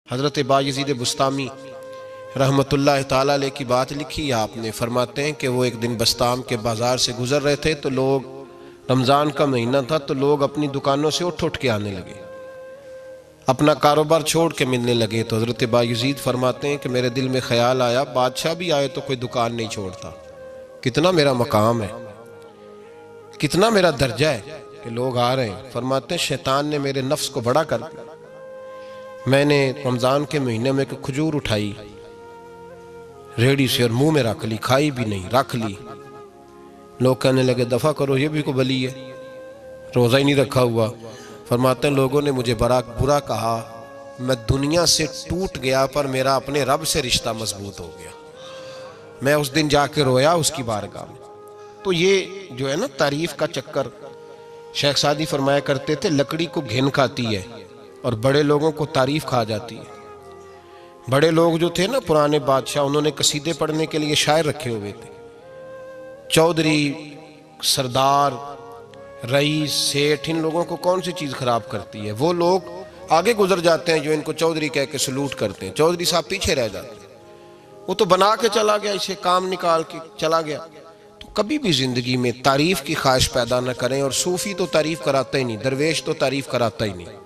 حضرت بایزید بسطامی رحمۃ اللہ تعالیٰ علیہ کی بات لکھی آپ نے، فرماتے ہیں کہ وہ ایک دن بسطام کے بازار سے گزر رہے تھے تو لوگ، رمضان کا مہینہ تھا تو لوگ اپنی دکانوں سے اٹھ کے آنے لگے، اپنا کاروبار چھوڑ کے ملنے لگے۔ تو حضرت بایزید فرماتے ہیں کہ میرے دل میں خیال آیا، بادشاہ بھی آئے تو کوئی دکان نہیں چھوڑتا، کتنا میرا مقام ہے، کتنا میرا درجہ ہے کہ لوگ آ رہے ہیں۔ فرماتے ہیں شیطان نے میرے نفس کو بڑا کر دیا، میں نے رمضان کے مہینے میں ایک کھجور اٹھائی ریڑھی سے اور منہ میں رکھ لی، کھائی بھی نہیں، رکھ لی۔ لوگ کہنے لگے دفع کرو، یہ بھی کو بلی ہے، روزہ ہی نہیں رکھا ہوا۔ فرماتے ہیں لوگوں نے مجھے برا کہا، میں دنیا سے ٹوٹ گیا پر میرا اپنے رب سے رشتہ مضبوط ہو گیا۔ میں اس دن جا کے رویا اس کی بارگاہ میں۔ تو یہ جو ہے نا تعریف کا چکر، شیخ سعدی فرمایا کرتے تھے لکڑی کو گھن کھاتی ہے اور بڑے لوگوں کو تعریف کھا جاتی ہے۔ بڑے لوگ جو تھے نا پرانے بادشاہ، انہوں نے قصیدے پڑھنے کے لیے شاعر رکھے ہوئے تھے، چودھری، سردار، رئیس، سیٹھ، ان لوگوں کو کون سی چیز خراب کرتی ہے؟ وہ لوگ آگے گزر جاتے ہیں جو ان کو چودھری کہہ کے سلوٹ کرتے ہیں، چودھری صاحب پیچھے رہ جاتے ہیں۔ وہ تو بنا کے چلا گیا، اسے کام نکال کے چلا گیا۔ تو کبھی بھی زندگی میں تعریف کی خواہش پیدا نہ کریں، اور صوفی تو تعریف کراتا ہی نہیں، درویش تو تعریف کراتا ہی نہیں۔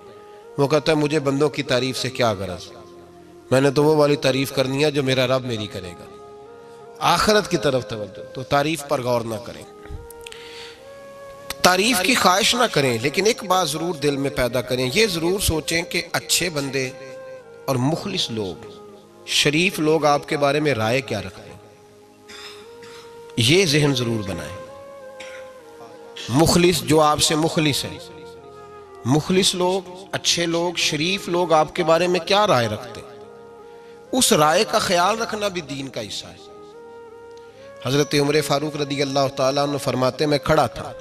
وہ کہتا ہے مجھے بندوں کی تعریف سے کیا غرض، میں نے تو وہ والی تعریف کرنی ہے جو میرا رب میری کرے گا۔ آخرت کی طرف توجہ، تو تعریف پر غور نہ کریں، تعریف کی خواہش نہ کریں، لیکن ایک بات ضرور دل میں پیدا کریں، یہ ضرور سوچیں کہ اچھے بندے اور مخلص لوگ، شریف لوگ آپ کے بارے میں رائے کیا رکھتے ہیں، یہ ذہن ضرور بنائیں۔ مخلص جو آپ سے مخلص ہے، مخلص لوگ، اچھے لوگ، شریف لوگ آپ کے بارے میں کیا رائے رکھتے ہیں، اس رائے کا خیال رکھنا بھی دین کا حصہ ہے۔ حضرت عمر فاروق رضی اللہ تعالیٰ عنہ فرماتے میں کھڑا تھا،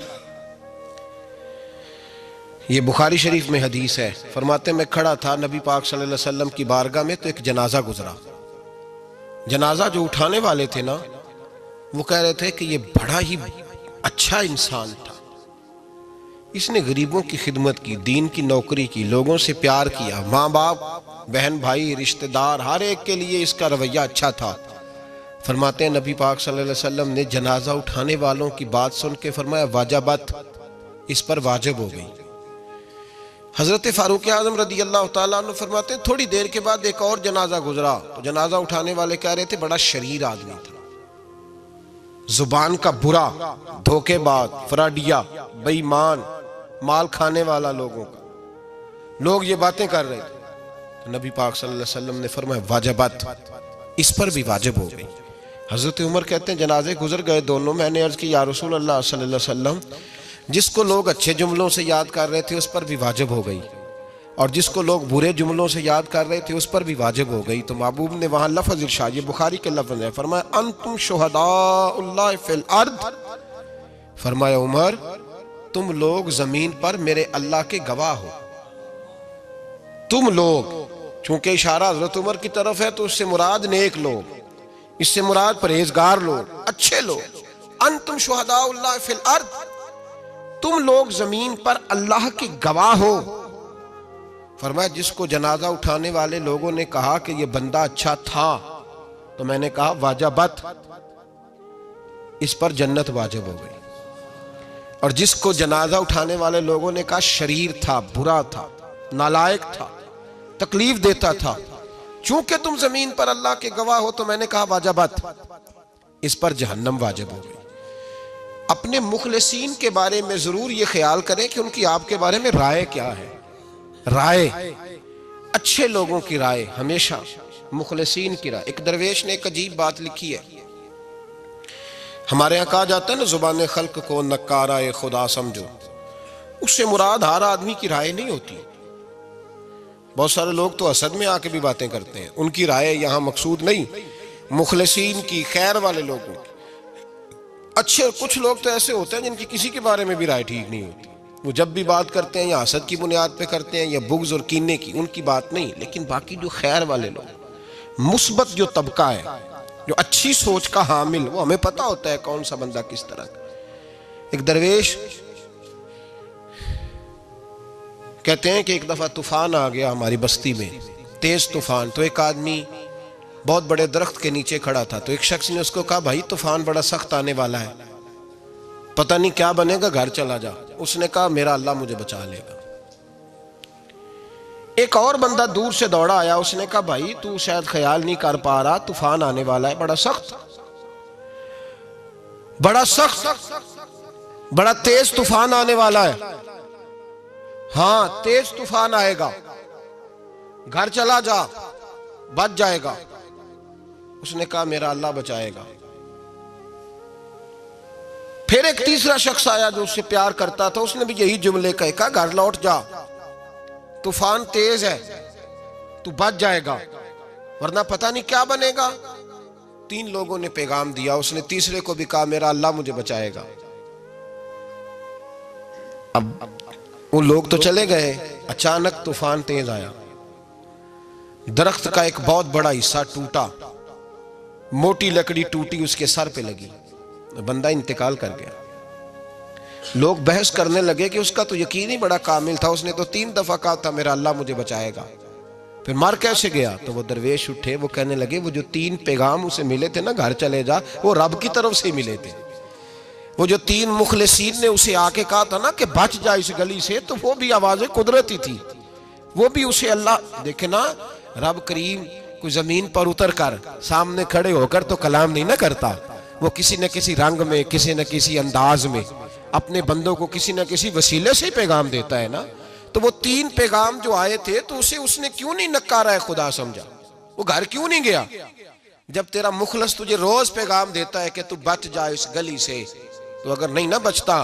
یہ بخاری شریف میں حدیث ہے، فرماتے میں کھڑا تھا نبی پاک صلی اللہ علیہ وسلم کی بارگاہ میں، تو ایک جنازہ گزرا۔ جنازہ جو اٹھانے والے تھے نا، وہ کہہ رہے تھے کہ یہ بڑا ہی اچھا انسان تھا، اس نے غریبوں کی خدمت کی، دین کی نوکری کی، لوگوں سے پیار کیا، ماں باپ، بہن بھائی، رشتہ دار، ہر ایک کے لیے اس کا رویہ اچھا تھا۔ فرماتے ہیں نبی پاک صلی اللہ علیہ وسلم نے جنازہ اٹھانے والوں کی بات سن کے فرمایا واجبت، اس پر واجب ہو گئی۔ حضرت فاروق اعظم رضی اللہ تعالیٰ عنہ فرماتے ہیں تھوڑی دیر کے بعد ایک اور جنازہ گزرا، تو جنازہ اٹھانے والے کہہ رہے تھے بڑا شریر آدمی تھا، زبان کا برا، دھوکے باز، فراڈیا، بے ایمان، مال کھانے والا لوگوں کا، لوگ یہ باتیں کر رہے تھے۔ تو نبی پاک صلی اللہ علیہ وسلم نے فرمایا واجبت، اس پر بھی واجب ہو گئی۔ حضرت عمر کہتے ہیں جنازے گزر گئے دونوں، میں نے عرض کی یا رسول اللہ صلی اللہ علیہ وسلم، جس کو لوگ اچھے جملوں سے یاد کر رہے تھے اس پر بھی واجب ہو گئی، اور جس کو لوگ برے جملوں سے یاد کر رہے تھے اس پر بھی واجب ہو گئی۔ تو محبوب نے وہاں لفظ ارشاد، یہ بخاری کے لفظ ہے، فرمایا انتم شہداء اللہ فی الارض، فرمایا عمر تم لوگ زمین پر میرے اللہ کے گواہ ہو، تم لوگ، چونکہ اشارہ حضرت عمر کی طرف ہے تو اس سے مراد نیک لوگ، اس سے مراد پرہیزگار لوگ، اچھے لوگ۔ انتم شہداء اللہ فی الارض، تم لوگ زمین پر اللہ کے گواہ ہو۔ فرمایا جس کو جنازہ اٹھانے والے لوگوں نے کہا کہ یہ بندہ اچھا تھا، تو میں نے کہا واجبت، اس پر جنت واجب ہو گئی۔ اور جس کو جنازہ اٹھانے والے لوگوں نے کہا شریر تھا، برا تھا، نالائق تھا، تکلیف دیتا تھا، چونکہ تم زمین پر اللہ کے گواہ ہو، تو میں نے کہا واجبت، اس پر جہنم واجب ہو گئی۔ اپنے مخلصین کے بارے میں ضرور یہ خیال کریں کہ ان کی آپ کے بارے میں رائے کیا ہے۔ رائے، اچھے لوگوں کی رائے، ہمیشہ مخلصین کی رائے۔ ایک درویش نے ایک عجیب بات لکھی ہے، ہمارے یہاں کہا جاتا ہے نا زبان خلق کو نکارہ خدا سمجھو، اس سے مراد ہر آدمی کی رائے نہیں ہوتی۔ بہت سارے لوگ تو حسد میں آ کے بھی باتیں کرتے ہیں، ان کی رائے یہاں مقصود نہیں، مخلصین کی، خیر والے لوگوں کی۔ اچھے کچھ لوگ تو ایسے ہوتے ہیں جن کی کسی کے بارے میں بھی رائے ٹھیک نہیں ہوتی، وہ جب بھی بات کرتے ہیں یا حسد کی بنیاد پہ کرتے ہیں یا بغض اور کینے کی، ان کی بات نہیں۔ لیکن باقی جو خیر والے لوگ، مثبت جو طبقہ ہے، جو اچھی سوچ کا حامل، وہ ہمیں پتہ ہوتا ہے کون سا بندہ کس طرح کا۔ ایک درویش کہتے ہیں کہ ایک دفعہ طوفان آ گیا ہماری بستی میں، تیز طوفان. تو ایک آدمی بہت بڑے درخت کے نیچے کھڑا تھا, تو ایک شخص نے اس کو کہا بھائی طوفان بڑا سخت آنے والا ہے, پتہ نہیں کیا بنے گا, گھر چلا جا. اس نے کہا میرا اللہ مجھے بچا لے گا. ایک اور بندہ دور سے دوڑا آیا, اس نے کہا بھائی تو شاید خیال نہیں کر پا رہا, طوفان آنے والا ہے بڑا سخت, بڑا تیز طوفان آنے والا ہے. ہاں تیز طوفان آئے گا, گھر چلا جا, بچ جائے گا. اس نے کہا میرا اللہ بچائے گا. پھر ایک تیسرا شخص آیا جو اس سے پیار کرتا تھا, اس نے بھی یہی جملے کہا گھر لوٹ جا, طوفان تیز ہے, تو بچ جائے گا ورنہ پتہ نہیں کیا بنے گا. 3 لوگوں نے پیغام دیا, اس نے تیسرے کو بھی کہا میرا اللہ مجھے بچائے گا. اب وہ لوگ تو چلے گئے, اچانک طوفان تیز آیا, درخت کا ایک بہت بڑا حصہ ٹوٹا, موٹی لکڑی ٹوٹی اس کے سر پہ لگی, بندہ انتقال کر گیا. لوگ بحث کرنے لگے کہ اس کا تو یقین ہی بڑا کامل تھا, اس نے تو 3 دفعہ کہا تھا میرا اللہ مجھے بچائے گا, پھر مر کیسے گیا؟ تو وہ درویش اٹھے, وہ کہنے لگے وہ جو 3 پیغام اسے ملے تھے نا گھر چلے جا, وہ رب کی طرف سے ملے تھے. وہ جو 3 مخلصین نے اسے آ کے کہا تھا نا کہ بچ جا اس گلی سے, تو وہ بھی آواز قدرتی تھی, وہ بھی اسے اللہ دیکھے نا. رب کریم کوئی زمین پر اتر کر سامنے کھڑے ہو کر تو کلام نہیں نہ کرتا, وہ کسی نہ کسی رنگ میں, کسی نہ کسی انداز میں اپنے بندوں کو کسی نہ کسی وسیلے سے پیغام دیتا ہے نا. تو وہ 3 پیغام جو آئے تھے تو اسے اس نے کیوں نہیں نکارا ہے خدا سمجھا, وہ گھر کیوں نہیں گیا؟ جب تیرا مخلص تجھے روز پیغام دیتا ہے کہ تو بچ جا اس گلی سے, تو اگر نہیں نہ بچتا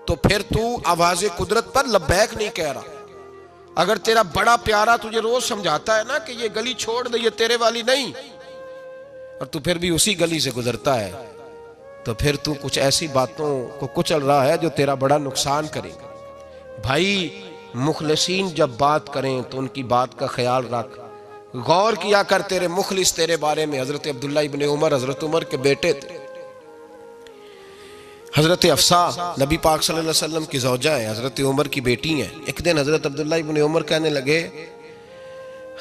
تو پھر تو آواز قدرت پر لبیک نہیں کہہ رہا. اگر تیرا بڑا پیارا تجھے روز سمجھاتا ہے نا کہ یہ گلی چھوڑ دے, یہ تیرے والی نہیں, اور تو پھر بھی اسی گلی سے گزرتا ہے, تو پھر تو کچھ ایسی باتوں کو کچل رہا ہے جو تیرا بڑا نقصان کرے گا. بھائی مخلصین جب بات کریں تو ان کی بات کا خیال رکھ, غور کیا کر. تیرے مخلص تیرے بارے میں حضرت عبداللہ ابن عمر, حضرت عمر کے بیٹے تھے. حضرت حفصہ نبی پاک صلی اللہ علیہ وسلم کی زوجہ ہے, حضرت عمر کی بیٹی ہیں. ایک دن حضرت عبداللہ ابن عمر کہنے لگے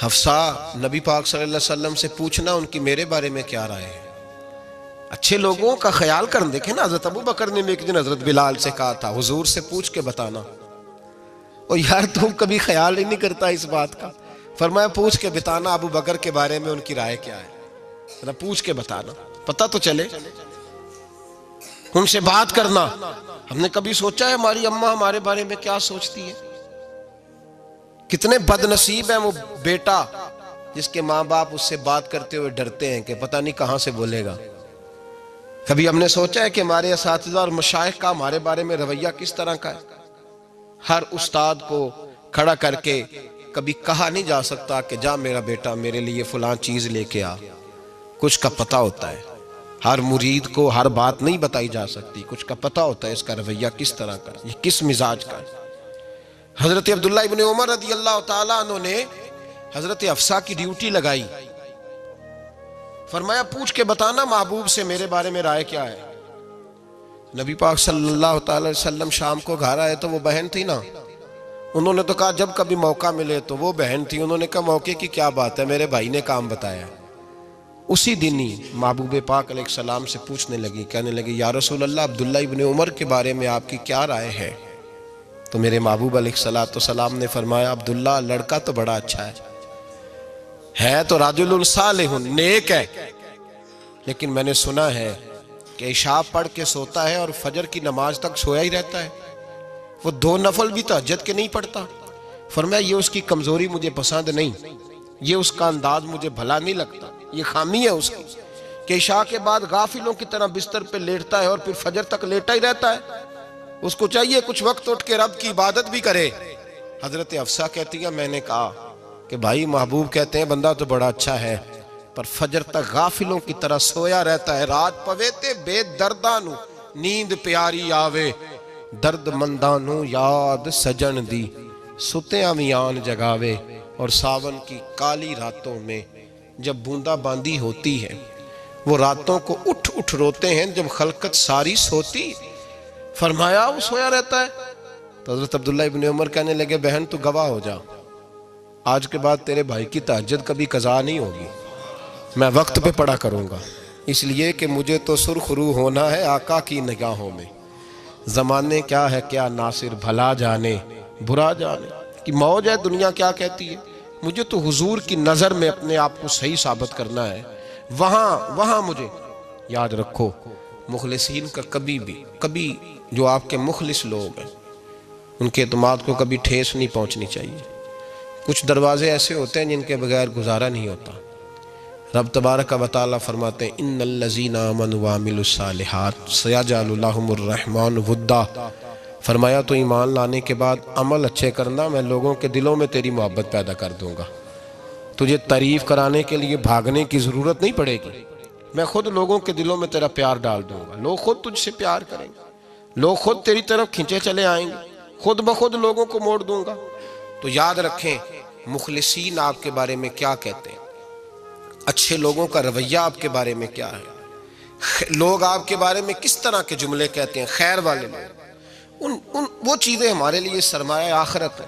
حفصہ نبی پاک صلی اللہ علیہ وسلم سے پوچھنا ان کی میرے بارے میں کیا رائے ہے. اچھے لوگوں کا خیال کر. دیکھیں نا حضرت ابو بکر نے بھی ایک دن حضرت بلال سے کہا تھا حضور سے پوچھ کے بتانا. اور یار تم کبھی خیال ہی نہیں کرتا اس بات کا. فرمایا پوچھ کے بتانا ابو بکر کے بارے میں ان کی رائے کیا ہے, پوچھ کے بتانا, پتہ تو چلے. ان سے بات کرنا. ہم نے کبھی سوچا ہے ہماری اماں ہمارے بارے میں کیا سوچتی ہے؟ کتنے بد نصیب ہیں وہ بیٹا جس کے ماں باپ اس سے بات کرتے ہوئے ڈرتے ہیں کہ پتہ نہیں کہاں سے بولے گا. کبھی ہم نے سوچا ہے کہ ہمارے اساتذہ اور مشائخ کا ہمارے بارے میں رویہ کس طرح کا ہے؟ ہر استاد کو کھڑا کر کے کبھی کہا نہیں جا سکتا کہ جا میرا بیٹا میرے لیے فلاں چیز لے کے آ. کچھ کا پتہ ہوتا ہے. ہر مرید کو ہر بات نہیں بتائی جا سکتی, کچھ کا پتہ ہوتا ہے اس کا رویہ کس طرح کا, یہ کس مزاج کا ہے. حضرت عبداللہ ابن عمر رضی اللہ تعالیٰ عنہ نے حضرت حفصہ کی ڈیوٹی لگائی. فرمایا پوچھ کے بتانا محبوب سے میرے بارے میں رائے کیا ہے. نبی پاک صلی اللہ تعالی وسلم شام کو گھر آئے تو وہ بہن تھی نا, انہوں نے تو کہا جب کبھی موقع ملے تو وہ بہن تھی, انہوں نے کہا موقع کی کیا بات ہے, میرے بھائی نے کام بتایا. اسی دن ہی محبوب پاک علیہ السلام سے پوچھنے لگی, کہنے لگی یا رسول اللہ عبداللہ ابن عمر کے بارے میں آپ کی کیا رائے ہے؟ تو میرے محبوب علیہ السلام نے فرمایا عبداللہ لڑکا تو بڑا اچھا ہے تو رجل صالح نیک ہے, لیکن میں نے سنا ہے کہ عشاء پڑھ کے سوتا ہے اور فجر کی نماز تک سویا ہی رہتا ہے, وہ 2 نفل بھی تہجد کے نہیں پڑھتا. فرمایا یہ اس کی کمزوری مجھے پسند نہیں, یہ اس کا انداز مجھے بھلا نہیں لگتا, یہ خامی ہے اس کی کہ عشاء کے بعد غافلوں کی طرح بستر پہ لیٹتا ہے اور پھر فجر تک لیٹا ہی رہتا ہے. اس کو چاہیے کچھ وقت اٹھ کے رب کی عبادت بھی کرے. حضرت حفصہ کہتی ہے میں نے کہا کہ بھائی محبوب کہتے ہیں بندہ تو بڑا اچھا ہے پر فجر تک غافلوں کی طرح سویا رہتا ہے. رات پویتے بے دردانو نیند پیاری آوے, درد مندانو یاد سجن دی ستیاں میان جگاوے. اور ساون کی کالی راتوں میں جب بوندا باندی ہوتی ہے وہ راتوں کو اٹھ اٹھ روتے ہیں جب خلقت ساری سوتی. فرمایا وہ سویا رہتا ہے. تو حضرت عبداللہ ابن عمر کہنے لگے بہن تو گواہ ہو جا, آج کے بعد تیرے بھائی کی تہجد کبھی قضا نہیں ہوگی، میں وقت پہ پڑھا کروں گا، اس لیے کہ مجھے تو سرخ رو ہونا ہے آقا کی نگاہوں میں۔ زمانے کیا ہے کیا ناصر، بھلا جانے برا جانے کہ موج ہے دنیا کیا کہتی ہے، مجھے تو حضور کی نظر میں اپنے آپ کو صحیح ثابت کرنا ہے۔ وہاں مجھے یاد رکھو، مخلصین کا کبھی جو آپ کے مخلص لوگ ہیں ان کے اعتماد کو کبھی ٹھیس نہیں پہنچنی چاہیے۔ کچھ دروازے ایسے ہوتے ہیں جن کے بغیر گزارا نہیں ہوتا۔ رب تبارک و تعالیٰ فرماتے ہیں ان الذین آمنوا وعملوا الصالحات سیجعل لهم الرحمن ودا، فرمایا تو ایمان لانے کے بعد عمل اچھے کرنا، میں لوگوں کے دلوں میں تیری محبت پیدا کر دوں گا۔ تجھے تعریف کرانے کے لیے بھاگنے کی ضرورت نہیں پڑے گی، میں خود لوگوں کے دلوں میں تیرا پیار ڈال دوں گا، لوگ خود تجھ سے پیار کریں گے، لوگ خود تیری طرف کھنچے چلے آئیں گے، خود بخود لوگوں کو موڑ دوں گا۔ تو یاد رکھیں مخلصین آپ کے بارے میں کیا کہتے ہیں، اچھے لوگوں کا رویہ آپ کے بارے میں کیا ہے، لوگ آپ کے بارے میں کس طرح کے جملے کہتے ہیں، خیر والے لوگ، وہ چیزیں ہمارے لیے سرمایہ آخرت ہے۔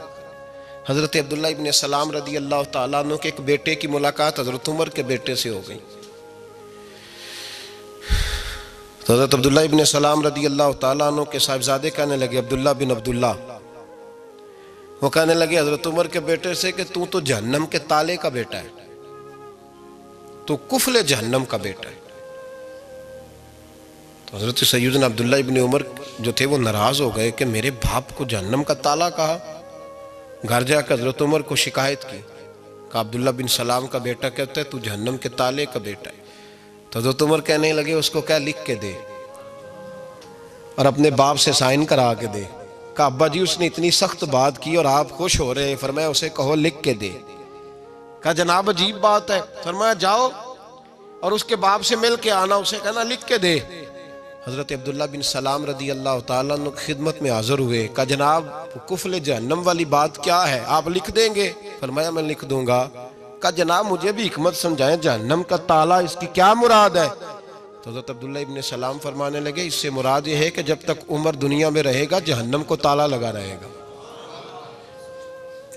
حضرت عبداللہ ابن سلام رضی اللہ تعالیٰ عنہ کے ایک بیٹے کی ملاقات حضرت عمر کے بیٹے سے ہو گئی۔ تو حضرت عبداللہ ابن سلام رضی اللہ تعالیٰ عنہ کے صاحبزادے کہنے لگے، عبداللہ بن عبداللہ، وہ کہنے لگے حضرت عمر کے بیٹے سے کہ تو جہنم کے تالے کا بیٹا ہے، تو کفل جہنم کا بیٹا ہے۔ تو حضرت سیدنا عبداللہ ابن عمر جو تھے وہ ناراض ہو گئے کہ میرے باپ کو جہنم کا تالا کہا۔ گھر جا کر حضرت عمر کو شکایت کی کہ عبداللہ بن سلام کا بیٹا کہتا ہے تو جہنم کے تالے کا بیٹا ہے۔ تو حضرت عمر کہنے لگے اس کو کیا لکھ کے دے اور اپنے باپ سے سائن کرا کے دے۔ کہ ابا جی اس نے اتنی سخت بات کی اور آپ خوش ہو رہے ہیں، فرمایا اسے کہو لکھ کے دے۔ کہا جناب عجیب بات ہے، فرمایا جاؤ اور اس کے باپ سے مل کے آنا، اسے کہنا لکھ کے دے۔ حضرت عبداللہ بن سلام رضی اللہ تعالیٰ عنہ کی خدمت میں حاضر ہوئے، کہا جناب کفل جہنم والی بات کیا ہے، آپ لکھ دیں گے؟ فرمایا میں لکھ دوں گا۔ کہا جناب مجھے بھی حکمت سمجھائیں، جہنم کا تالا اس کی کیا مراد ہے؟ تو حضرت عبداللہ ابن سلام فرمانے لگے اس سے مراد یہ ہے کہ جب تک عمر دنیا میں رہے گا جہنم کو تالا لگا رہے گا،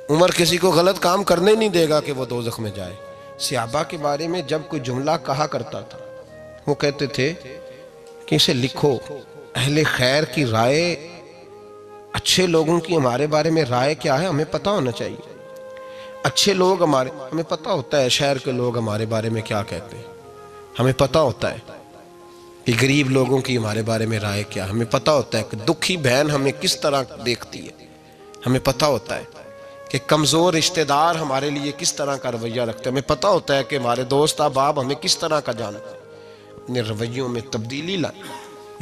عمر کسی کو غلط کام کرنے نہیں دے گا کہ وہ دوزخ میں جائے۔ صحابہ کے بارے میں جب کوئی جملہ کہا کرتا تھا وہ کہتے تھے کہ اسے لکھو، اہل خیر کی رائے، اچھے لوگوں کی ہمارے بارے میں رائے کیا ہے ہمیں پتہ ہونا چاہیے۔ اچھے لوگ ہمیں پتہ ہوتا ہے شہر کے لوگ ہمارے بارے میں کیا کہتے ہیں، ہمیں پتہ ہوتا ہے کہ غریب لوگوں کی ہمارے بارے میں رائے کیا، ہمیں پتہ ہوتا ہے کہ دکھی بہن ہمیں کس طرح دیکھتی ہے، ہمیں پتہ ہوتا ہے کہ کمزور رشتہ دار ہمارے لیے کس طرح کا رویہ رکھتے ہیں، ہمیں پتہ ہوتا ہے کہ ہمارے دوست احباب ہمیں کس طرح کا جانتے ہیں۔ اپنے رویوں میں تبدیلی لائیں،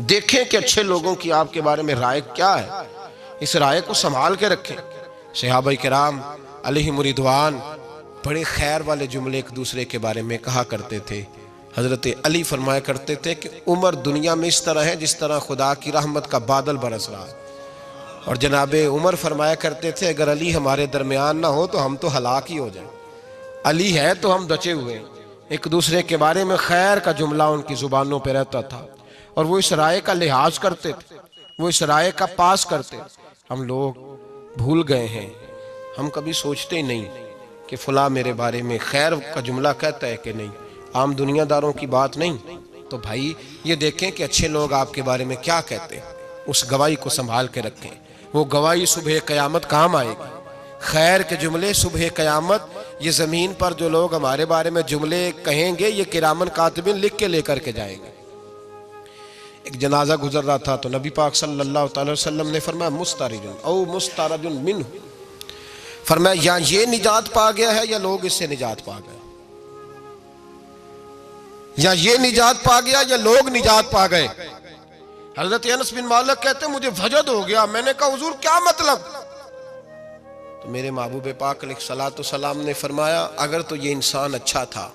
دیکھیں کہ اچھے لوگوں کی آپ کے بارے میں رائے کیا ہے، اس رائے کو سنبھال کے رکھیں۔ صحابہ کرام علیہم رضوان بڑے خیر والے جملے ایک دوسرے کے بارے میں کہا کرتے تھے۔ حضرت علی فرمایا کرتے تھے کہ عمر دنیا میں اس طرح ہے جس طرح خدا کی رحمت کا بادل برس رہا ہے، اور جناب عمر فرمایا کرتے تھے اگر علی ہمارے درمیان نہ ہو تو ہم تو ہلاک ہی ہو جائیں، علی ہے تو ہم بچے ہوئے ہیں۔ ایک دوسرے کے بارے میں خیر کا جملہ ان کی زبانوں پہ رہتا تھا، اور وہ اس رائے کا لحاظ کرتے تھے، وہ اس رائے کا پاس کرتے۔ ہم لوگ بھول گئے ہیں، ہم کبھی سوچتے ہی نہیں کہ فلاں میرے بارے میں خیر کا جملہ کہتا ہے کہ نہیں، عام دنیا داروں کی بات نہیں۔ تو بھائی یہ دیکھیں کہ اچھے لوگ آپ کے بارے میں کیا کہتے ہیں، اس گواہی کو سنبھال کے رکھیں، وہ گواہی صبح قیامت کام آئے گی۔ خیر کے جملے صبح قیامت، یہ زمین پر جو لوگ ہمارے بارے میں جملے کہیں گے یہ کرامن کاتبین لکھ کے لے کر کے جائیں گے۔ ایک جنازہ گزر رہا تھا تو نبی پاک صلی اللہ علیہ وسلم نے فرمایا مسترج او مسترج منہ، فرمایا یا یہ نجات پا گیا ہے یا لوگ اس سے نجات پا گئے، یا یہ نجات پا گیا یا لوگ نجات پا گئے۔ حضرت انس بن مالک کہتے ہیں مجھے وجد ہو گیا، میں نے کہا حضور کیا مطلب؟ تو میرے محبوب پاک علیہ الصلوۃ والسلام نے فرمایا اگر تو یہ انسان اچھا تھا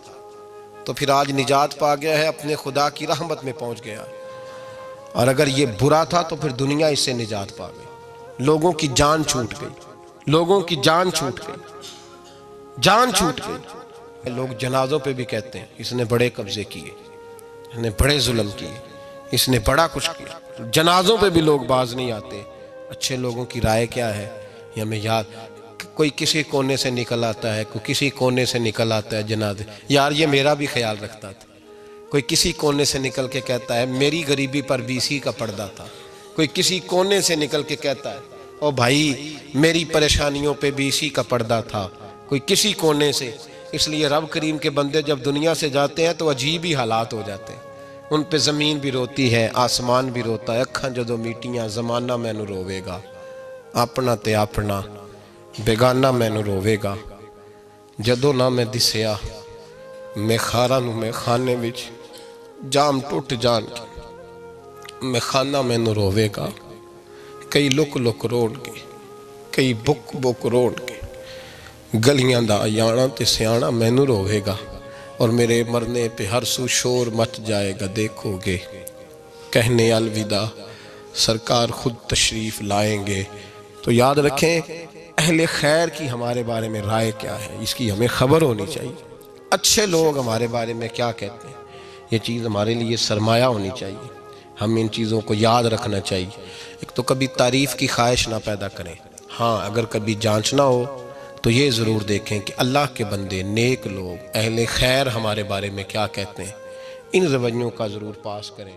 تو پھر آج نجات پا گیا ہے، اپنے خدا کی رحمت میں پہنچ گیا، اور اگر یہ برا تھا تو پھر دنیا اس سے نجات پا گئی۔ لوگوں کی جان چھوٹ گئی، لوگوں کی جان چھوٹ گئی، جان چھوٹ گئی۔ لوگ جنازوں پہ بھی کہتے ہیں اس نے بڑے قبضے کیے، اس نے بڑے ظلم کیے، اس نے بڑا کچھ کیا۔ جنازوں پہ بھی لوگ باز نہیں آتے۔ اچھے لوگوں کی رائے کیا ہے یہ ہمیں یاد، کوئی کسی کونے سے نکل آتا ہے، کوئی کسی کونے سے نکل آتا ہے جنازے. یار یہ میرا بھی خیال رکھتا تھا. کوئی کسی کونے سے نکل کے کہتا ہے میری غریبی پر BC کا پردہ تھا. کوئی کسی کونے سے نکل کے کہتا ہے او بھائی میری پریشانیوں پہ BC کا پردہ تھا. کوئی کسی کونے سے. اس لیے رب کریم کے بندے جب دنیا سے جاتے ہیں تو عجیب ہی حالات ہو جاتے ہیں. ان پہ زمین بھی روتی ہے، آسمان بھی روتا ہے. اکھاں جدو میٹیاں زمانہ مینوں روے گا، اپنا تے اپنا بیگانہ مینوں روے گا. جدو نہ میں دسیا میں خاراں نوں میں خانے وچ جام ٹوٹ جان کے میں خانہ مینوں روے گا. کئی لک لک روڑ کے، کئی بک بک روڑ کے گلیاں دا یانا تے سیانا مینوں روے گا. اور میرے مرنے پہ ہر سو شور مچ جائے گا، دیکھو گے کہنے الوداع سرکار خود تشریف لائیں گے. تو یاد رکھیں اہل خیر کی ہمارے بارے میں رائے کیا ہے، اس کی ہمیں خبر ہونی چاہیے. اچھے لوگ ہمارے بارے میں کیا کہتے ہیں، یہ چیز ہمارے لیے سرمایہ ہونی چاہیے. ہم ان چیزوں کو یاد رکھنا چاہیے. ایک تو کبھی تعریف کی خواہش نہ پیدا کریں. ہاں اگر کبھی جانچنا ہو تو یہ ضرور دیکھیں کہ اللہ کے بندے، نیک لوگ، اہل خیر ہمارے بارے میں کیا کہتے ہیں. ان رویوں کا ضرور پاس کریں.